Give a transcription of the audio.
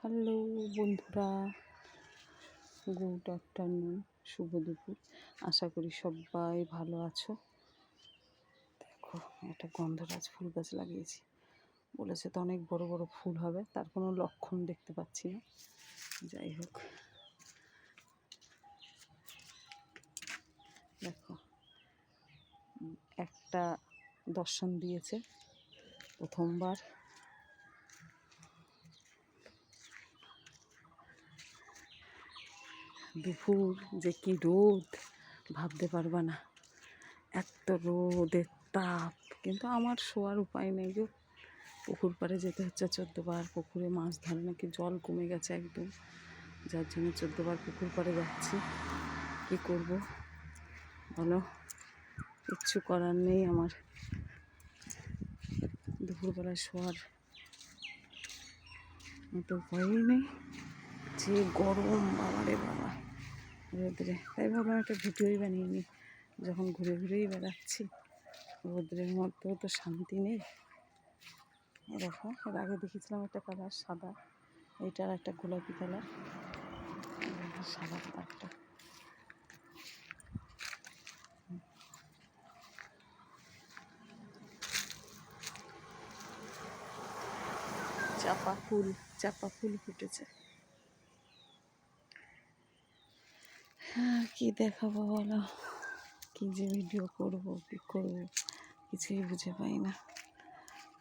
Hello বন্ধুরা, good afternoon, শুভ দুপুর। আশা করি সবাই ভালো আছো। দেখো, একটা গন্ধরাজ ফুল গাছ লাগিয়েছি। বলেছে তো অনেক বড় বড় ফুল হবে, তার কোনো লক্ষণ দেখতে পাচ্ছি না। যাই হোক, দেখো একটা দর্শন দিয়েছে প্রথমবার। দুপুর যে কি রোদ ভাবতে পারবা না, এত রোদের তাপ। কিন্তু আমার শোয়ার উপায় নেই গো, পুকুর পাড়ে যেতে হচ্ছে 14 বার। পুকুরে মাছ ধরে নাকি জল কমে গেছে একদম, যার জন্য 14 বার পুকুর পাড়ে যাচ্ছি। কী করব বলো, কিচ্ছু করার নেই আমার। দুপুরবেলায় শোয়ার মতো উপায়ই নেই, যে গরম বাবারে বাবা রোদ্রে। তাই ভাবলাম একটা ভিডিওই বানিয়ে নিই। যখন ঘুরে ঘুরেই বেড়াচ্ছি, রোদ্রের মধ্যেও তো শান্তি নেই। দেখো, এর আগে দেখেছিলাম একটা কালার সাদা, এইটার একটা গোলাপি কালার, সাদা কালারটা। চাপা ফুল ফুটেছে। হ্যাঁ, কী দেখাবো বলো, কী যে ভিডিও করবো, কী করবো কিছুই বুঝে পাই না।